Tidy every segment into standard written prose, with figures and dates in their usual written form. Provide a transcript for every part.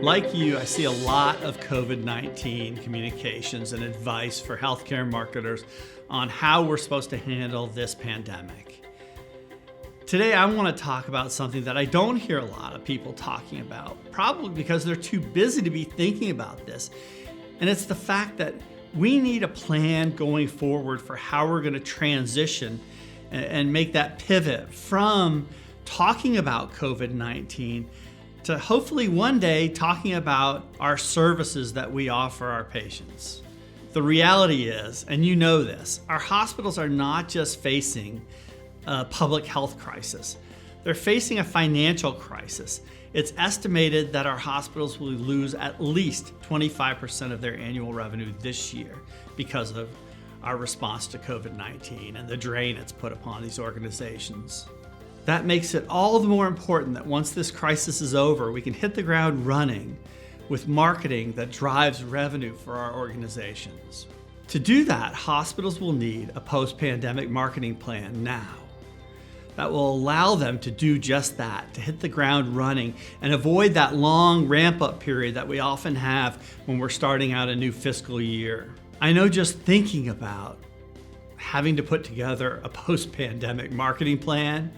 Like you, I see a lot of COVID-19 communications and advice for healthcare marketers on how we're supposed to handle this pandemic. Today, I want to talk about something that I don't hear a lot of people talking about, probably because they're too busy to be thinking about this. And it's the fact that we need a plan going forward for how we're going to transition and make that pivot from talking about COVID-19 to hopefully one day talking about our services that we offer our patients. The reality is, and you know this, our hospitals are not just facing a public health crisis. They're facing a financial crisis. It's estimated that our hospitals will lose at least 25% of their annual revenue this year because of our response to COVID-19 and the drain it's put upon these organizations. That makes it all the more important that once this crisis is over, we can hit the ground running with marketing that drives revenue for our organizations. To do that, hospitals will need a post-pandemic marketing plan now that will allow them to do just that, to hit the ground running and avoid that long ramp-up period that we often have when we're starting out a new fiscal year. I know just thinking about having to put together a post-pandemic marketing plan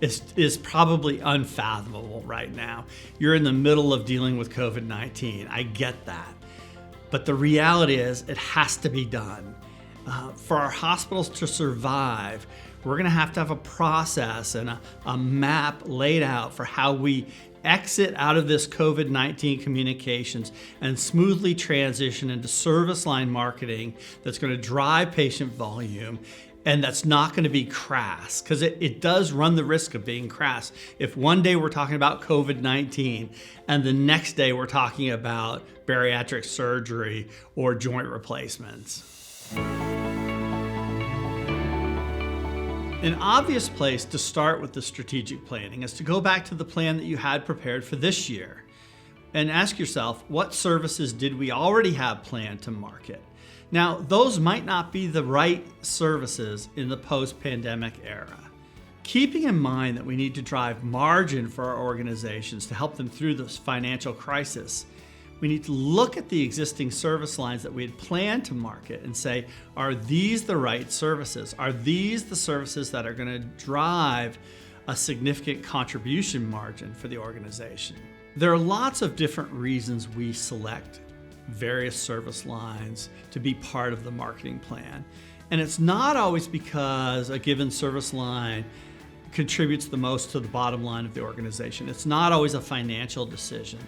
is probably unfathomable right now. You're in the middle of dealing with COVID-19. I get that. But the reality is it has to be done. For our hospitals to survive, we're gonna have to have a process and a map laid out for how we exit out of this COVID-19 communications and smoothly transition into service line marketing that's gonna drive patient volume and that's not going to be crass, because it does run the risk of being crass. If one day we're talking about COVID-19 and the next day we're talking about bariatric surgery or joint replacements. An obvious place to start with the strategic planning is to go back to the plan that you had prepared for this year and ask yourself, what services did we already have planned to market? Now, those might not be the right services in the post-pandemic era. Keeping in mind that we need to drive margin for our organizations to help them through this financial crisis, we need to look at the existing service lines that we had planned to market and say, are these the right services? Are these the services that are going to drive a significant contribution margin for the organization? There are lots of different reasons we select various service lines to be part of the marketing plan. And it's not always because a given service line contributes the most to the bottom line of the organization. It's not always a financial decision.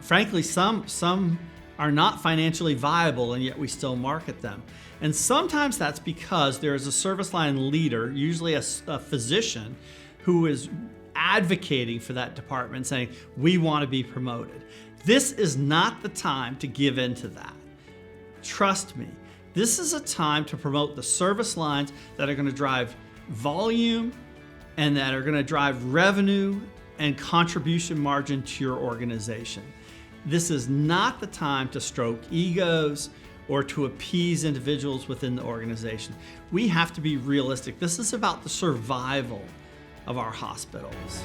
Frankly, some are not financially viable and yet we still market them. And sometimes that's because there is a service line leader, usually a physician, who is advocating for that department, saying, we want to be promoted. This is not the time to give in to that. Trust me, this is a time to promote the service lines that are going to drive volume and that are going to drive revenue and contribution margin to your organization. This is not the time to stroke egos or to appease individuals within the organization. We have to be realistic. This is about the survival of our hospitals.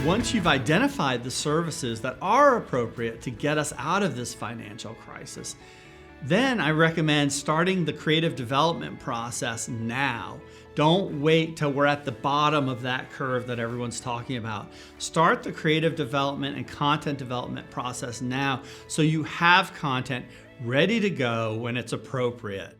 Once you've identified the services that are appropriate to get us out of this financial crisis, then I recommend starting the creative development process now. Don't wait till we're at the bottom of that curve that everyone's talking about. Start the creative development and content development process now so you have content ready to go when it's appropriate.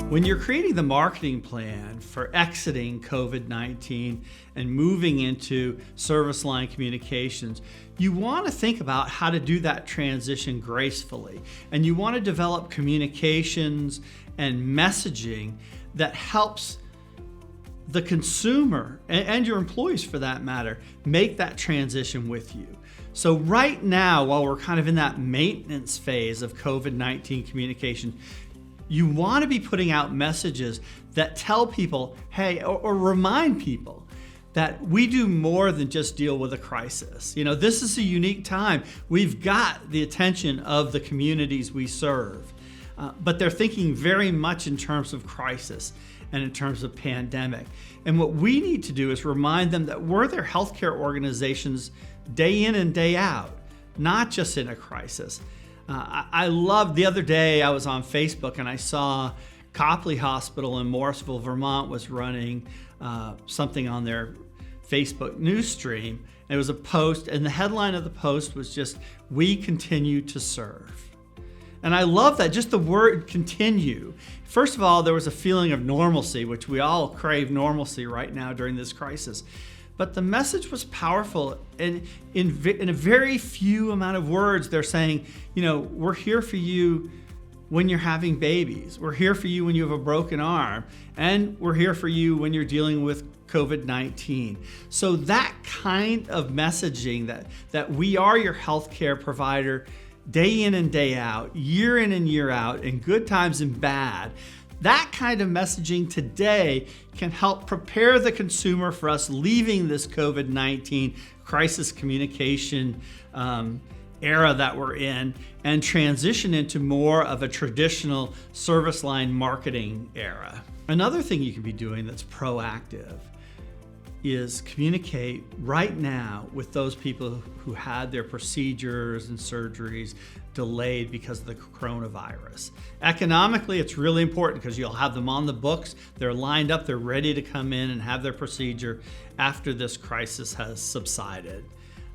When you're creating the marketing plan for exiting COVID-19 and moving into service line communications, you want to think about how to do that transition gracefully. And you want to develop communications and messaging that helps the consumer and your employees, for that matter, make that transition with you. So right now, while we're kind of in that maintenance phase of COVID-19 communication, you want to be putting out messages that tell people, hey, or remind people that we do more than just deal with a crisis. You know, this is a unique time. We've got the attention of the communities we serve. but they're thinking very much in terms of crisis and in terms of pandemic. And what we need to do is remind them that we're their healthcare organizations day in and day out, not just in a crisis. I loved the other day, I was on Facebook and I saw Copley Hospital in Morrisville, Vermont was running something on their Facebook news stream. And it was a post, and the headline of the post was just, "We continue to serve." And I love that, just the word continue. First of all, there was a feeling of normalcy, which we all crave normalcy right now during this crisis. But the message was powerful, and in a very few amount of words, they're saying, we're here for you when you're having babies. We're here for you when you have a broken arm. And we're here for you when you're dealing with COVID-19. So that kind of messaging that we are your healthcare provider day in and day out, year in and year out, in good times and bad, that kind of messaging today can help prepare the consumer for us leaving this COVID-19 crisis communication era that we're in and transition into more of a traditional service line marketing era. Another thing you can be doing that's proactive is communicate right now with those people who had their procedures and surgeries delayed because of the coronavirus. Economically, it's really important because you'll have them on the books, they're lined up, they're ready to come in and have their procedure after this crisis has subsided.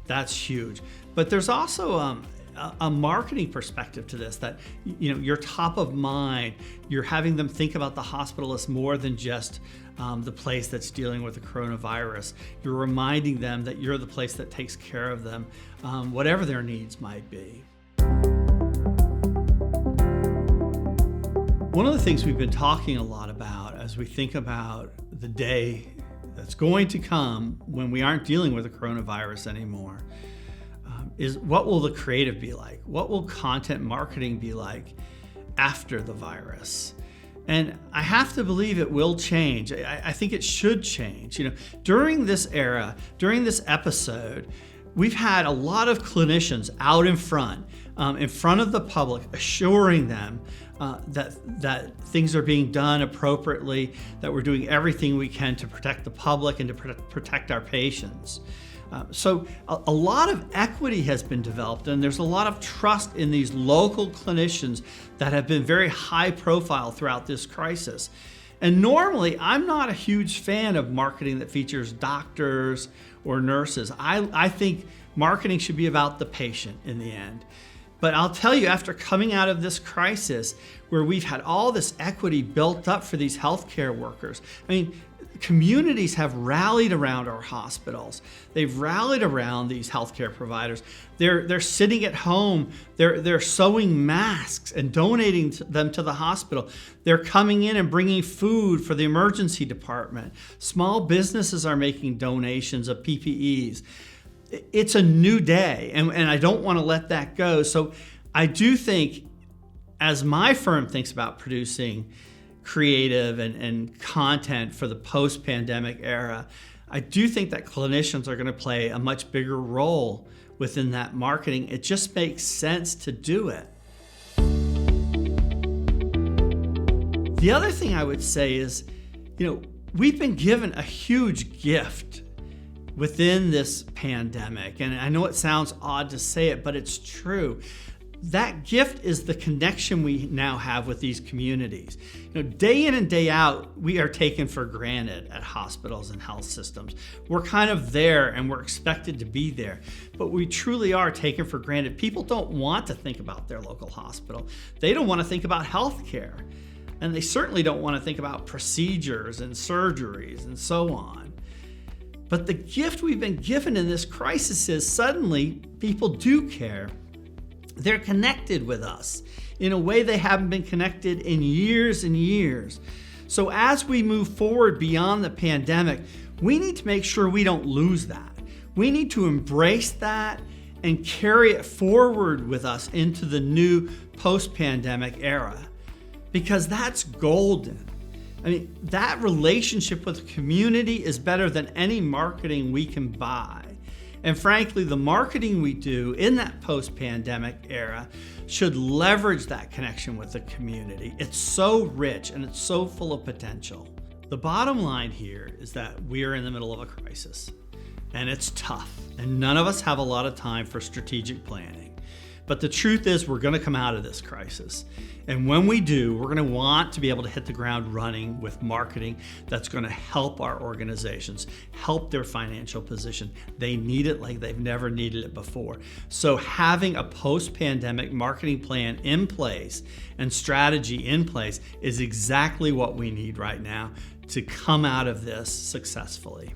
That's huge. But there's also a marketing perspective to this, that you're top of mind. You're having them think about the hospital as more than just the place that's dealing with the coronavirus. You're reminding them that you're the place that takes care of them, whatever their needs might be. One of the things we've been talking a lot about as we think about the day that's going to come when we aren't dealing with the coronavirus anymore is, what will the creative be like? What will content marketing be like after the virus? And I have to believe it will change. I think it should change. During this era, during this episode, we've had a lot of clinicians out in front of the public, assuring them that things are being done appropriately, that we're doing everything we can to protect the public and to protect our patients. So a lot of equity has been developed, and there's a lot of trust in these local clinicians that have been very high profile throughout this crisis. And normally, I'm not a huge fan of marketing that features doctors or nurses. I think marketing should be about the patient in the end. But I'll tell you, after coming out of this crisis, where we've had all this equity built up for these healthcare workers, communities have rallied around our hospitals. They've rallied around these healthcare providers. They're sitting at home. They're sewing masks and donating them to the hospital. They're coming in and bringing food for the emergency department. Small businesses are making donations of PPEs. It's a new day, and I don't want to let that go. So I do think, as my firm thinks about producing creative and content for the post-pandemic era, I do think that clinicians are going to play a much bigger role within that marketing. It just makes sense to do it. The other thing I would say is, we've been given a huge gift within this pandemic. And I know it sounds odd to say it, but it's true. That gift is the connection we now have with these communities. Day in and day out, we are taken for granted at hospitals and health systems. We're kind of there and we're expected to be there, but we truly are taken for granted. People don't want to think about their local hospital. They don't want to think about healthcare. And they certainly don't want to think about procedures and surgeries and so on. But the gift we've been given in this crisis is suddenly people do care. They're connected with us in a way they haven't been connected in years and years. So as we move forward beyond the pandemic, we need to make sure we don't lose that. We need to embrace that and carry it forward with us into the new post-pandemic era, because that's golden. That relationship with the community is better than any marketing we can buy. And frankly, the marketing we do in that post-pandemic era should leverage that connection with the community. It's so rich and it's so full of potential. The bottom line here is that we are in the middle of a crisis, and it's tough, and none of us have a lot of time for strategic planning. But the truth is we're going to come out of this crisis. And when we do, we're going to want to be able to hit the ground running with marketing that's going to help our organizations, help their financial position. They need it like they've never needed it before. So having a post-pandemic marketing plan in place and strategy in place is exactly what we need right now to come out of this successfully.